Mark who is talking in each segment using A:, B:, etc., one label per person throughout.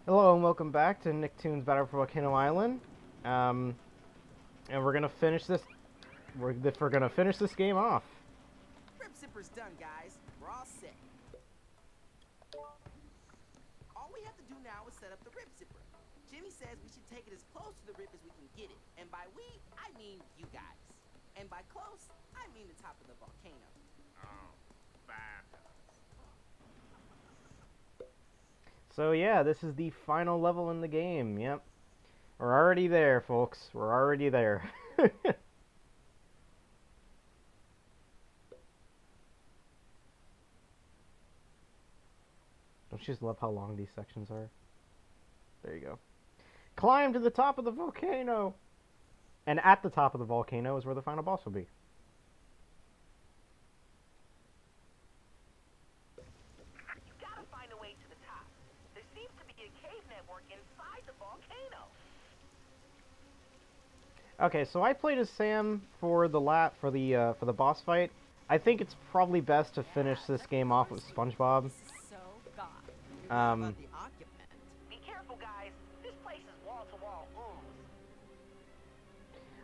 A: Hello and welcome back to Nicktoons Battle for Volcano Island. Um, and we're gonna finish this. We're gonna finish this game off.
B: Rip zipper's done, guys. We're all set. All we have to do now is set up the rip zipper. Jimmy says we should take it as close to the rip as we can get it. And by we, I mean you guys. And by close, I mean the top of the volcano.
C: Oh, bad.
A: So yeah, this is the final level in the game. Yep, we're already there, folks. We're already there. Don't you just love how long these sections are? There you go. Climb to the top of the volcano! And at the top of the volcano is where the final boss will be.
D: You gotta find a way to the top. There seems to be a cave network inside the volcano.
A: Okay, so I played as Sam for the boss fight. I think it's probably best to finish this game off with SpongeBob.
B: This is so God.
A: Um,
B: About the occupant.
D: Be careful, guys. This place is wall-to-wall ooze.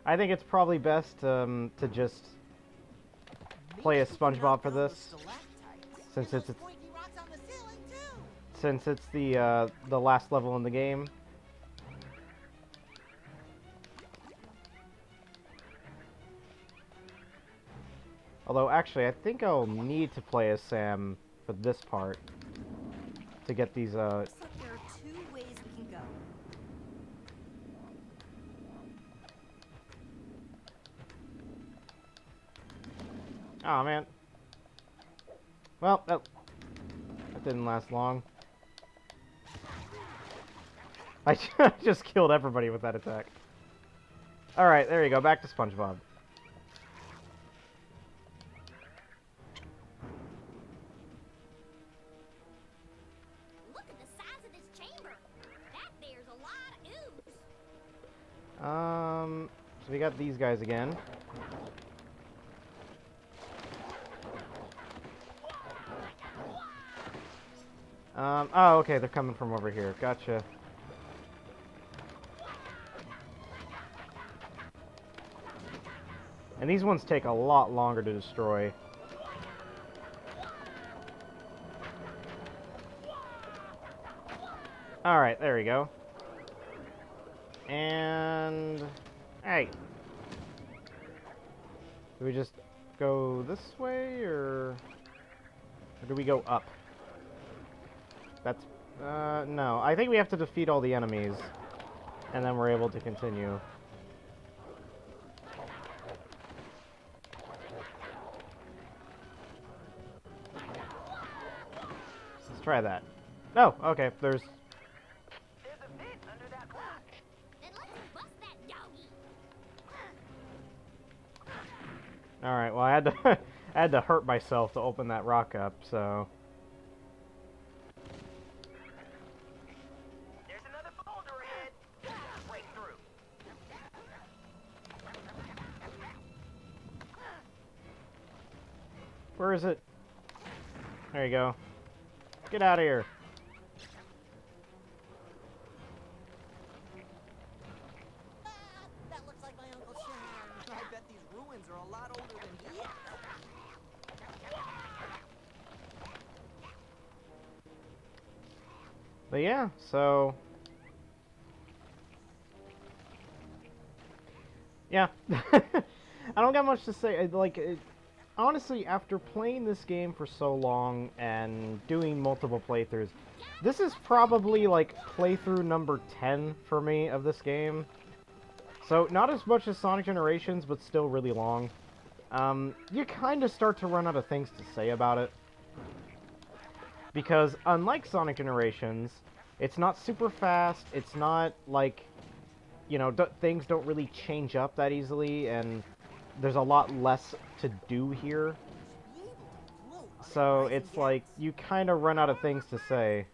A: I think it's probably best to just play as SpongeBob for this, since it's the last level in the game. Although, actually, I think I'll need to play as Sam for this part to get these,
E: Looks like there are two ways we can go.
A: Oh, man. Well, that didn't last long. I just killed everybody with that attack. Alright, there you go. Back to SpongeBob.
E: Look at the size of this chamber. That there's a lot of ooze.
A: So we got these guys again. Oh, okay, they're coming from over here. Gotcha. And these ones take a lot longer to destroy. Alright, there we go. And... Hey! Do we just go this way, or do we go up? That's... no. I think we have to defeat all the enemies, and then we're able to continue. Let's try that. Oh, okay, there's...
D: There's a vent under that rock.
E: Then let's bust that doggy.
A: Alright, well I had to I had to hurt myself to open that rock up, so...
D: There's another boulder ahead. Break through.
A: Where is it? There you go. Get out of here.
B: That looks like my Uncle Shan. I bet these ruins are a lot older than he is.
A: But yeah, so... Yeah. I don't got much to say. Honestly, after playing this game for so long and doing multiple playthroughs, this is probably, like, playthrough number 10 for me of this game. So, not as much as Sonic Generations, but still really long. You kind of start to run out of things to say about it. Because, unlike Sonic Generations, it's not super fast, it's not, like, you know, things don't really change up that easily, and there's a lot less to do here. So, it's like, you kind of run out of things to say.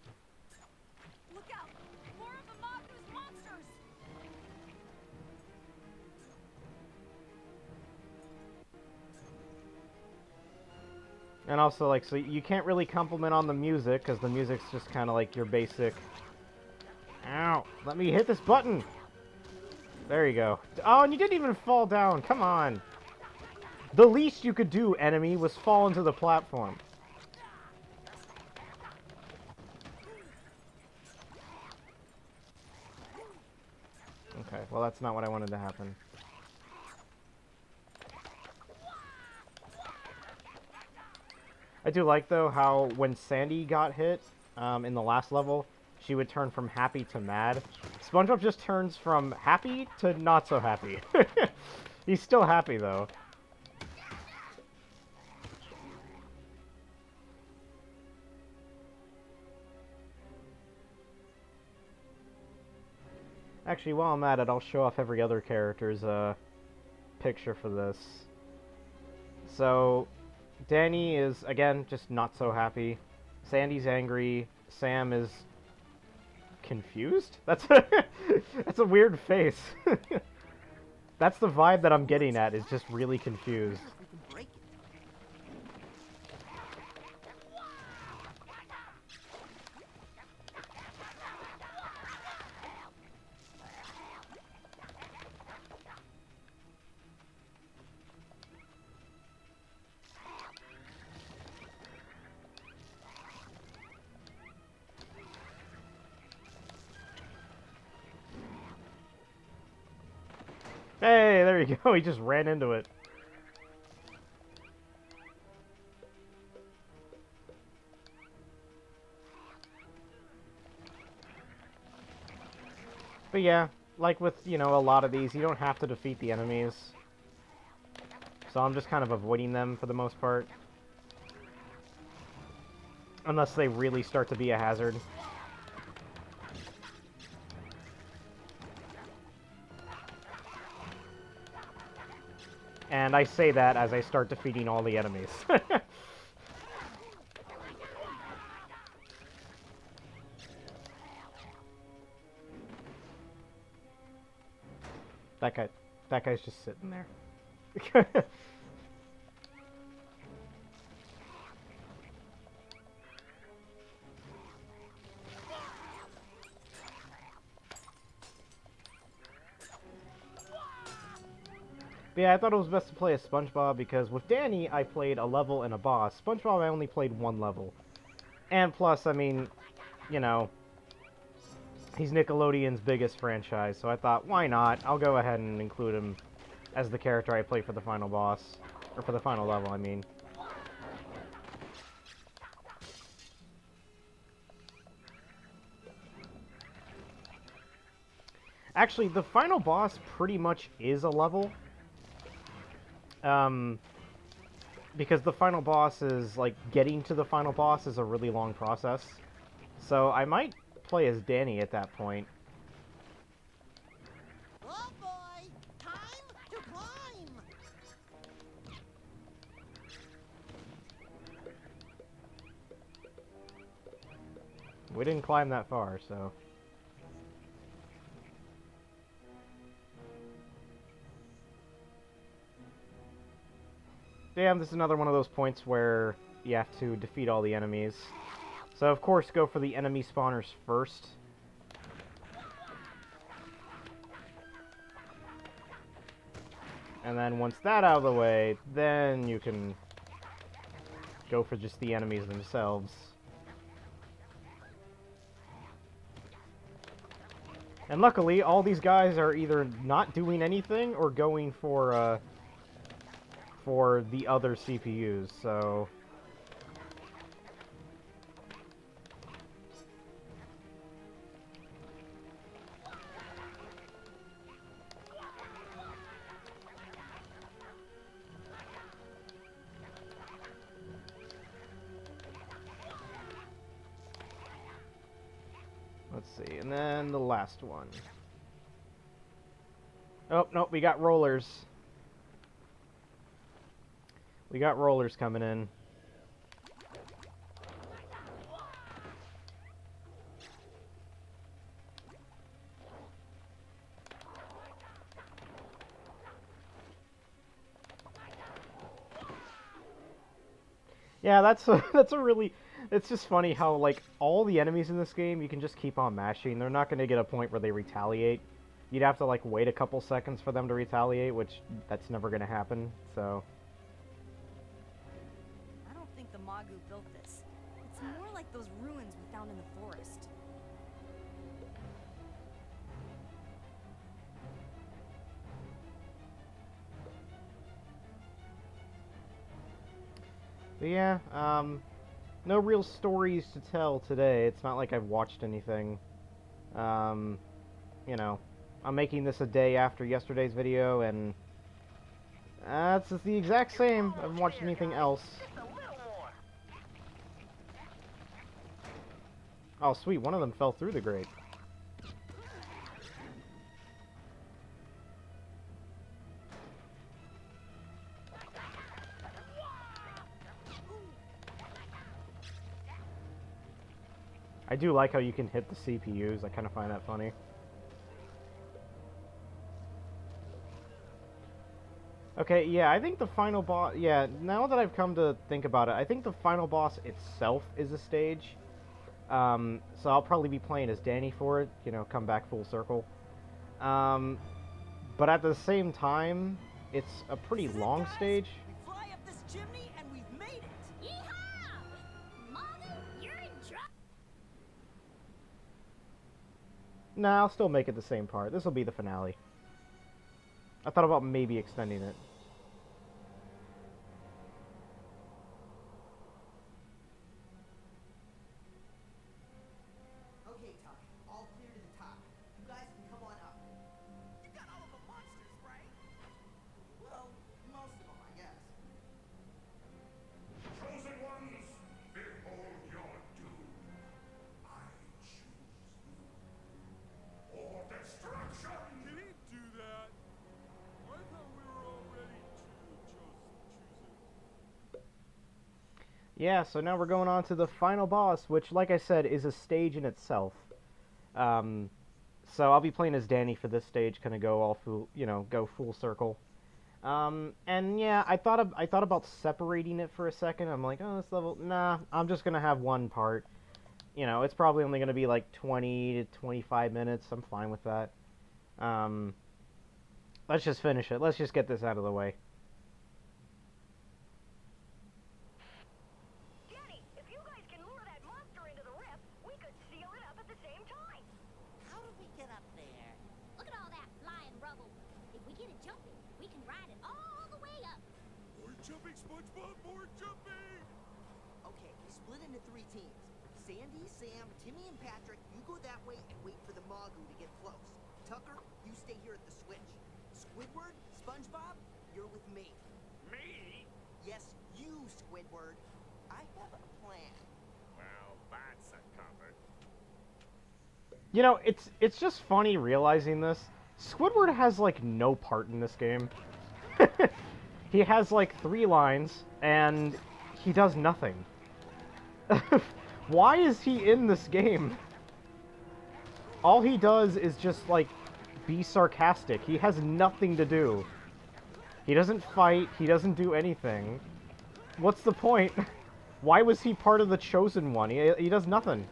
E: Look out! More of the Mongoose monsters!
A: And also, like, so you can't really compliment on the music, because the music's just kind of like your basic Ow! Let me hit this button! There you go. Oh, and you didn't even fall down. Come on. The least you could do, enemy, was fall into the platform. Okay, well that's not what I wanted to happen. I do like, though, how when Sandy got hit in the last level, she would turn from happy to mad. SpongeBob just turns from happy to not so happy. He's still happy, though. Actually, while I'm at it, I'll show off every other character's picture for this. So, Danny is, again, just not so happy. Sandy's angry. Sam is confused? That's a, that's a weird face. That's the vibe that I'm getting at, is just really confused.
B: We can break it.
A: Hey, there you go. He just ran into it. But yeah, like with, you know, a lot of these, you don't have to defeat the enemies. So I'm just kind of avoiding them for the most part. Unless they really start to be a hazard. And I say that as I start defeating all the enemies. That guy's just sitting there. But yeah, I thought it was best to play as SpongeBob because with Danny, I played a level and a boss. SpongeBob, I only played one level. And plus, I mean, you know, he's Nickelodeon's biggest franchise, so I thought, why not? I'll go ahead and include him as the character I play for the final boss. Or for the final level, I mean. Actually, the final boss pretty much is a level. Because the final boss is, like, getting to the final boss is a really long process. So I might play as Danny at that point.
F: Oh boy! Time to climb!
A: We didn't climb that far, so... Damn, this is another one of those points where you have to defeat all the enemies. So, of course, go for the enemy spawners first. And then once that out of the way, then you can go for just the enemies themselves. And luckily, all these guys are either not doing anything or going for the other CPUs, so... Let's see, and then the last one. Oh, no, we got rollers. We got rollers coming in. Yeah, that's a It's just funny how, like, all the enemies in this game, you can just keep on mashing. They're not going to get a point where they retaliate. You'd have to, like, wait a couple seconds for them to retaliate, which that's never going to happen, so...
G: I don't think the Magu built this. It's more like those ruins we found in the forest.
A: But yeah, no real stories to tell today. It's not like I've watched anything. You know, I'm making this a day after yesterday's video, and it's the exact same. I haven't watched anything else. Oh, sweet, one of them fell through the grate. I do like how you can hit the CPUs. I kind of find that funny. Okay, yeah, I think the final boss... Yeah, now that I've come to think about it, I think the final boss itself is a stage. So I'll probably be playing as Danny for it, you know, come back full circle. But at the same time, it's a pretty long stage.
F: We fly up this chimney and we've made it.
E: Yeehaw! Magu, you're in trouble.
A: Nah, I'll still make it the same part. This will be the finale. I thought about maybe extending it.
B: Okay, Tuck. All clear to the top. You guys can come on up. You got all of the monsters, right? Well, most of them, I guess.
C: Chosen ones, behold your doom. I choose you. Or destruction!
H: Did he do that? I thought we were already choosers.
A: Yeah, so now we're going on to the final boss, which, like I said, is a stage in itself. So I'll be playing as Danny for this stage, kind of go all full, you know, go full circle. And yeah, I thought about separating it for a second. I'm like, oh, this level, nah, I'm just gonna have one part. You know, it's probably only gonna be like 20 to 25 minutes. I'm fine with that. Let's just finish it. Let's just get this out of the way.
D: Danny, if you guys can lure that monster into the rift, we could seal it up at the same time.
F: How do we get up there?
E: Look at all that flying rubble. If we get it jumping, we can ride it all the way up.
H: More jumping, SpongeBob, more jumping!
B: Okay, we split into 3 teams. Sandy, Sam, Timmy, and Patrick, you go that way and wait for the Magu to get close. Tucker, you stay here at the switch. Squidward, SpongeBob, you're with me.
C: Me?
B: Yes, you, Squidward. I have a plan.
C: Well, that's a comfort.
A: You know, it's just funny realizing this. Squidward has, like, no part in this game. He has, like, 3 lines, and he does nothing. Why is he in this game? All he does is just, like, be sarcastic. He has nothing to do. He doesn't fight. He doesn't do anything. What's the point? Why was he part of the Chosen One? He does nothing.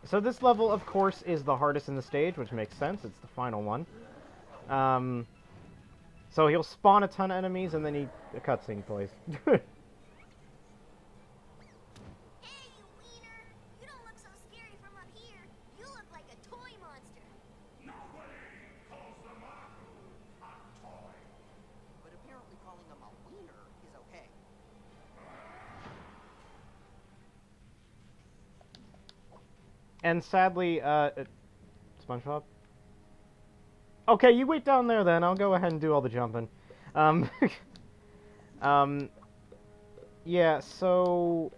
A: So this level, of course, is the hardest in the stage, which makes sense. It's the final one. So he'll spawn a ton of enemies, and then a cutscene plays.
E: Hey, you wiener! You don't look so scary from up here. You look like a toy monster.
C: Nobody calls the Magu a toy.
B: But apparently calling him a wiener is okay.
A: And sadly, SpongeBob? Okay, you wait down there then. I'll go ahead and do all the jumping. Yeah, so...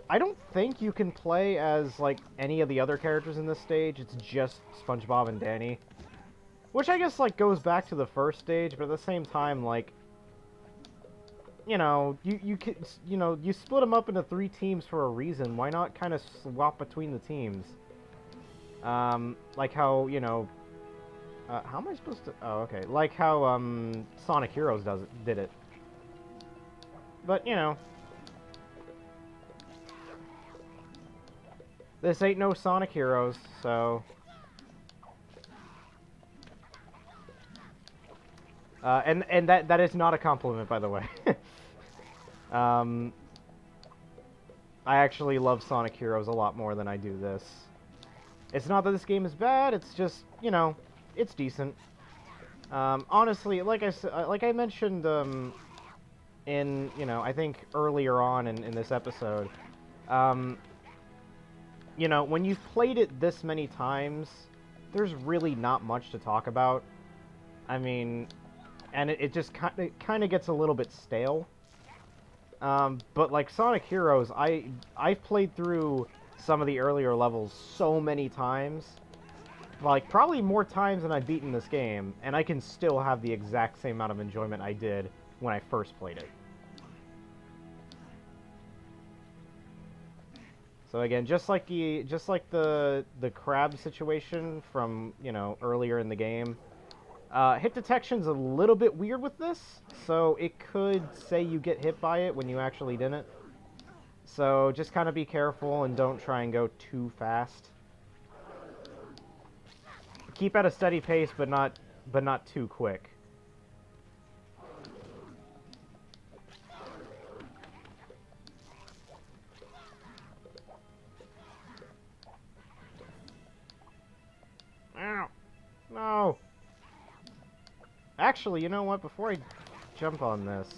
A: I don't think you can play as, like, any of the other characters in this stage. It's just SpongeBob and Danny. Which I guess, like, goes back to the first stage, but at the same time, like... you know, you could, you know, you split them up into 3 teams for a reason. Why not kind of swap between the teams? Like how, you know, how am I supposed to? Oh, okay. Like how Sonic Heroes did it. But you know, this ain't no Sonic Heroes, so. And that is not a compliment, by the way. I actually love Sonic Heroes a lot more than I do this. It's not that this game is bad, it's just, you know, it's decent. Honestly, like I mentioned, in, you know, I think earlier on in this episode, you know, when you've played it this many times, there's really not much to talk about. I mean, and it just kind of gets a little bit stale. But like Sonic Heroes, I've played through some of the earlier levels so many times, like probably more times than I've beaten this game, and I can still have the exact same amount of enjoyment I did when I first played it. So again, just like the crab situation from, you know, earlier in the game. Hit detection's a little bit weird with this, so it could say you get hit by it when you actually didn't. So just kind of be careful and don't try and go too fast. Keep at a steady pace, but not too quick. Ow! No! Actually, you know what? Before I jump on this,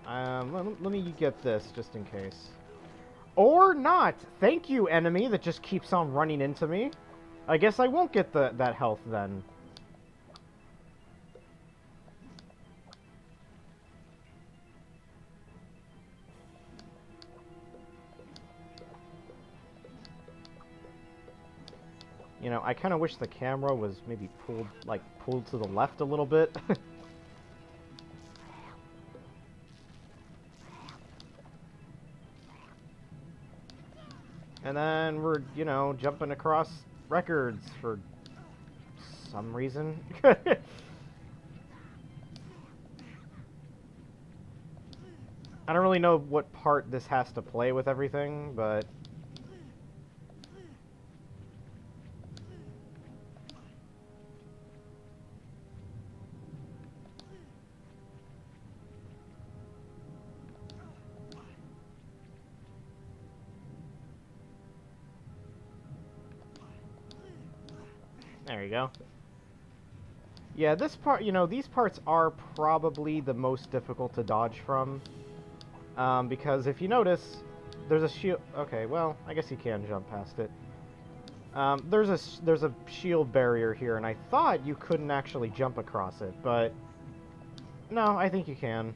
A: let me get this just in case. Or not! Thank you, enemy that just keeps on running into me. I guess I won't get that health then. You know, I kind of wish the camera was maybe pulled to the left a little bit. And then we're, you know, jumping across records for some reason. I don't really know what part this has to play with everything, but... There you go. Yeah, this part, you know, these parts are probably the most difficult to dodge from. Because if you notice, there's a shield... Okay, well, I guess you can jump past it. There's a shield barrier here, and I thought you couldn't actually jump across it, but... No, I think you can.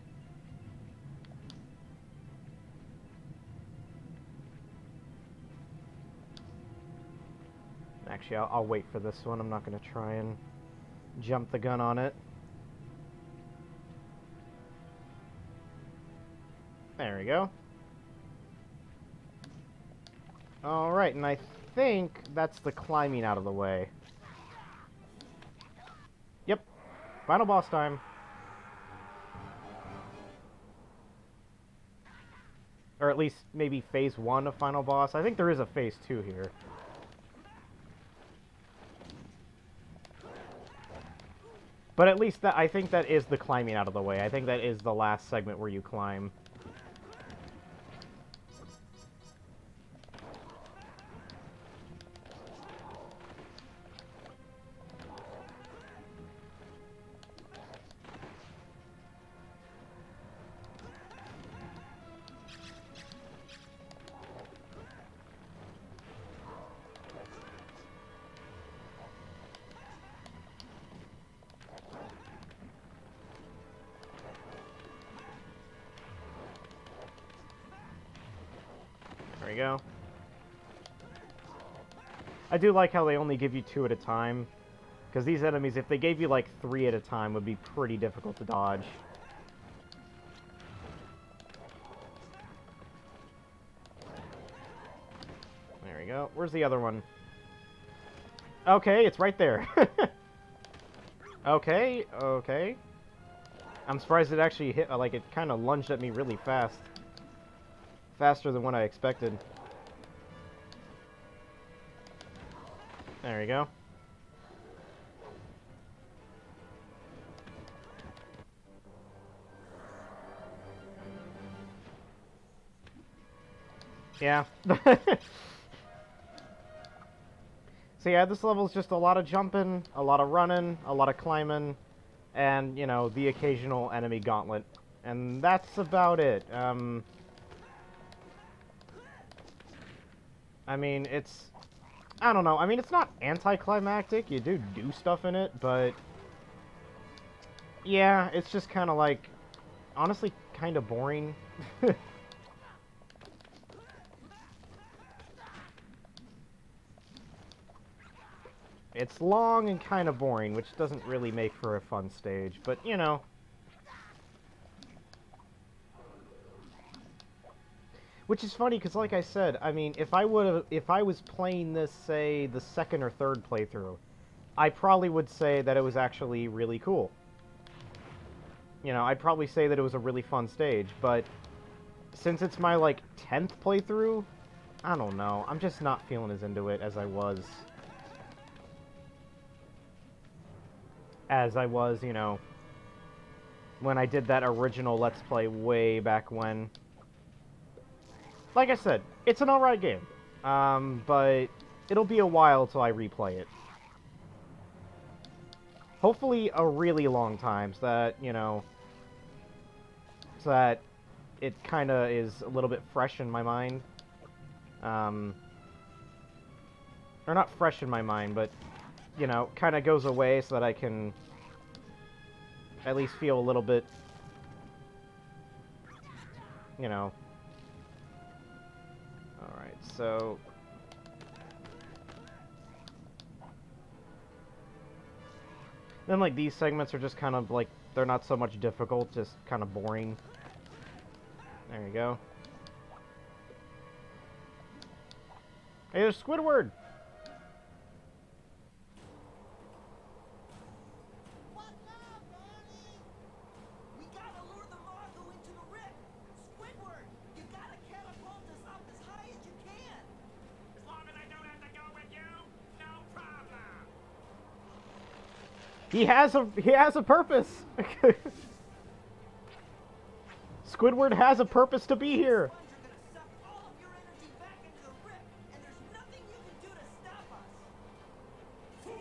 A: Actually, I'll wait for this one. I'm not going to try and jump the gun on it. There we go. Alright, and I think that's the climbing out of the way. Yep. Final boss time. Or at least maybe phase 1 of final boss. I think there is a phase 2 here. But at least I think that is the climbing out of the way. I think that is the last segment where you climb. There we go. I do like how they only give you 2 at a time. Because these enemies, if they gave you like 3 at a time, would be pretty difficult to dodge. go. Where's the other one? Okay, it's right there. Okay, okay. I'm surprised it actually hit, like, it kind of lunged at me really fast. Faster than what I expected. There we go. Yeah. So yeah, this level is just a lot of jumping, a lot of running, a lot of climbing, and, you know, the occasional enemy gauntlet. And that's about it. I mean, it's... I don't know. I mean, it's not anticlimactic. You do stuff in it, but... Yeah, it's just kind of like... Honestly, kind of boring. It's long and kind of boring, which doesn't really make for a fun stage, but, you know. Which is funny, because like I said, I mean, if I was playing this, say, the second or third playthrough, I probably would say that it was actually really cool. You know, I'd probably say that it was a really fun stage, but since it's my, like, 10th playthrough, I don't know. I'm just not feeling as into it as I was, you know, when I did that original Let's Play way back when. Like I said, it's an alright game, but it'll be a while till I replay it. Hopefully a really long time, so that, you know, so that it kind of is a little bit fresh in my mind. Or not fresh in my mind, but, you know, kind of goes away so that I can at least feel a little bit, you know. Alright, so... Then, like, these segments are just kind of, like, they're not so much difficult, just kind of boring. There you go. Hey, there's Squidward!
F: What now, Barney?
B: We gotta lure the Magu into the rip. Squidward, you gotta catapult us up as high as you can.
C: As long as I don't have to go with you, no problem.
A: He has a purpose! Squidward has a purpose to be here!
B: Sponge are gonna suck all of your energy back into the rip, and there's nothing you can do to stop us.
C: Fools!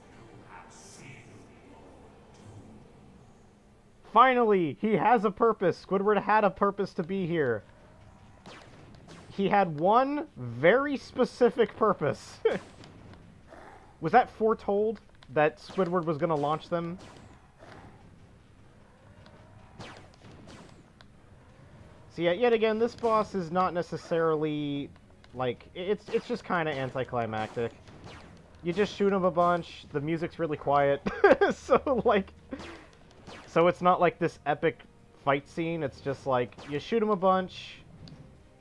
C: You have seen
A: Finally, he has a purpose. Squidward had a purpose to be here. He had one very specific purpose. Was that foretold that Squidward was going to launch them? So yeah, yet again, this boss is not necessarily, like, it's just kind of anticlimactic. You just shoot him a bunch, the music's really quiet, so, like, so it's not like this epic fight scene, it's just like, you shoot him a bunch,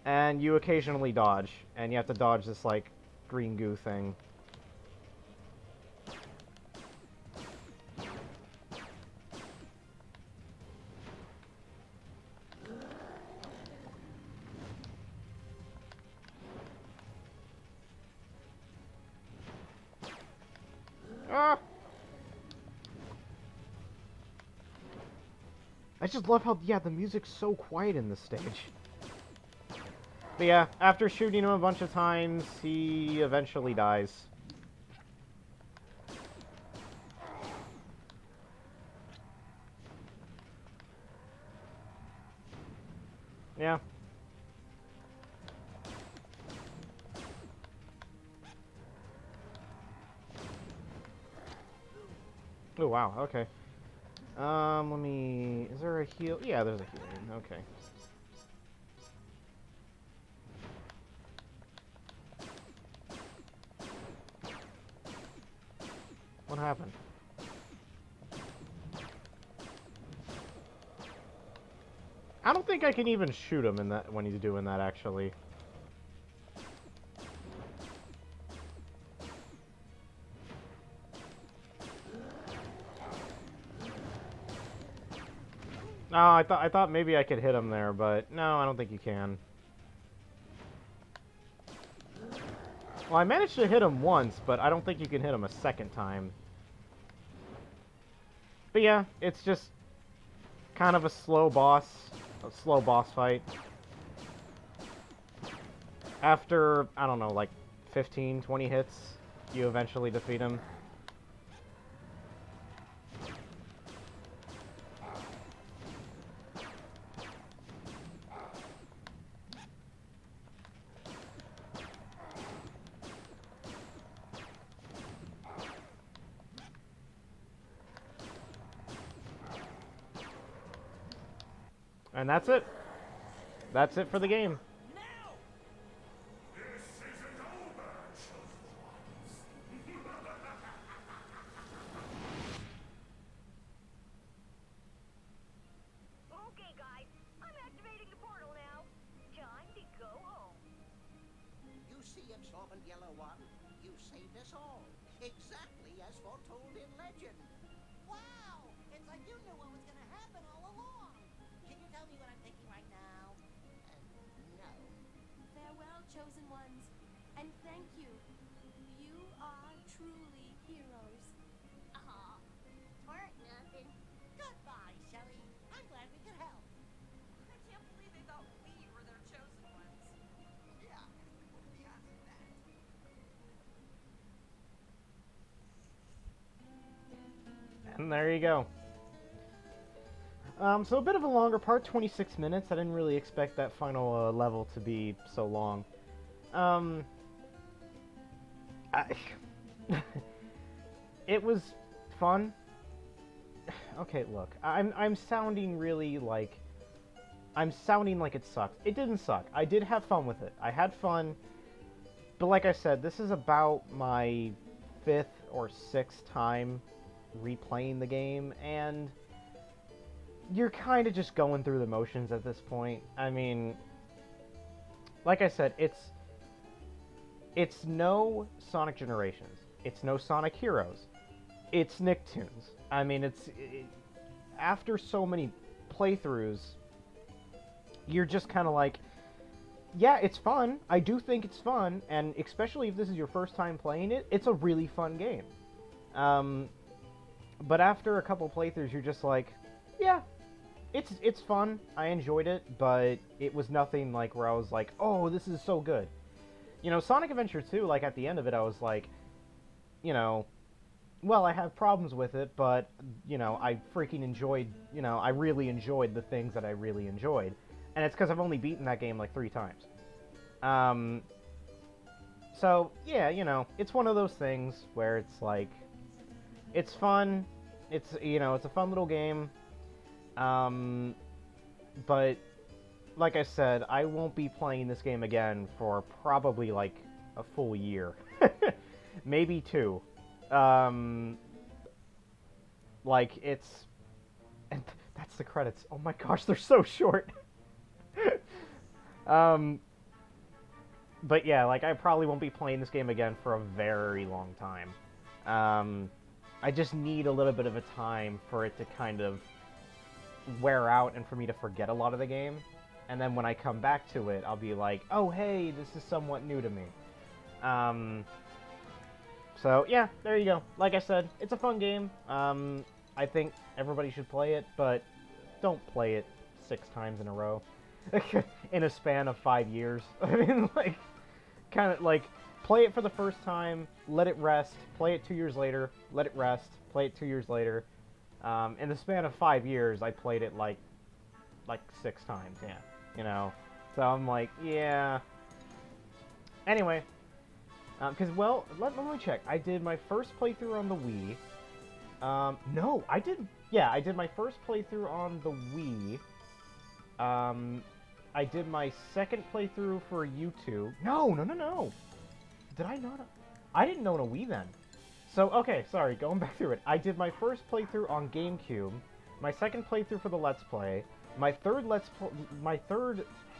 A: and you occasionally dodge, and you have to dodge this, like, green goo thing. Ah! I just love how, yeah, the music's so quiet in this stage. But yeah, after shooting him a bunch of times, he eventually dies. Yeah. Oh, wow, okay. Let me... Is there a heal? Yeah, there's a healing. Okay. What happened? I don't think I can even shoot him in that when he's doing that, actually. Oh, I thought maybe I could hit him there, but no, I don't think you can. Well, I managed to hit him once, but I don't think you can hit him a second time. But yeah, it's just kind of a slow boss fight. After, I don't know, like 15, 20 hits, you eventually defeat him. And that's it. That's it for the game.
C: This isn't over, chosen ones.
D: Okay, guys, I'm activating the portal now. Time to go home.
F: You see, absorbent yellow one, you saved us all, exactly as foretold in legend. Wow! It's like you knew what was going to happen all along. Can you tell me what I'm thinking right now? No.
E: Farewell, chosen ones, and thank you. You are truly heroes. Aw, weren't nothing.
F: Goodbye, Shelly. I'm glad we could help.
G: I can't believe they thought we were their chosen ones.
F: Yeah. What are the odds of that?
A: And there you go. So a bit of a longer part, 26 minutes. I didn't really expect that final level to be so long. It was fun. Okay, look, I'm sounding really like I'm sounding like it sucks. It didn't suck. I did have fun with it. I had fun, but like I said, this is about my 5th or 6th time replaying the game, and you're kind of just going through the motions at this point. I mean, like I said, it's no Sonic Generations. It's no Sonic Heroes. It's Nicktoons. I mean, after so many playthroughs, you're just kind of like, yeah, it's fun. I do think it's fun, and especially if this is your first time playing it, it's a really fun game. But after a couple playthroughs, you're just like, yeah, it's fun. I enjoyed it, but it was nothing like where I was like, oh, this is so good. You know, Sonic Adventure 2, like at the end of it, I was like, you know, well, I have problems with it, but, you know, I freaking enjoyed, you know, I really enjoyed the things that I really enjoyed. And it's because I've only beaten that game like 3 times. So, yeah, you know, it's one of those things where it's like, it's fun, it's, you know, it's a fun little game, but, like I said, I won't be playing this game again for probably, like, a full year. Maybe 2. Like, it's... And that's the credits. Oh my gosh, they're so short! But yeah, like, I probably won't be playing this game again for a very long time. I just need a little bit of a time for it to kind of wear out and for me to forget a lot of the game. And then when I come back to it, I'll be like, oh hey, this is somewhat new to me. So yeah, there you go. Like I said, it's a fun game. I think everybody should play it, but don't play it 6 times in a row. In a span of 5 years. I mean, like, kind of like, play it for the first time, let it rest, play it 2 years later, let it rest, play it 2 years later. In the span of 5 years, I played it like 6 times, yeah. You know? So I'm like, yeah. Anyway. Because, well, let me check. I did my first playthrough on the Wii. No, I did... Yeah, I did my first playthrough on the Wii. I did my second playthrough for YouTube. No. Did I not... I didn't own a Wii then. So, okay, sorry, going back through it. I did my first playthrough on GameCube, my second playthrough for the Let's Play, my third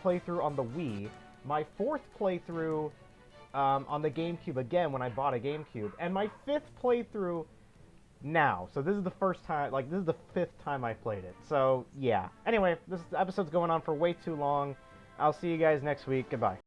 A: playthrough on the Wii, my 4th playthrough on the GameCube again when I bought a GameCube, and my 5th playthrough now. So this is the first time, like, this is the 5th time I played it. So, yeah. Anyway, this episode's going on for way too long. I'll see you guys next week. Goodbye.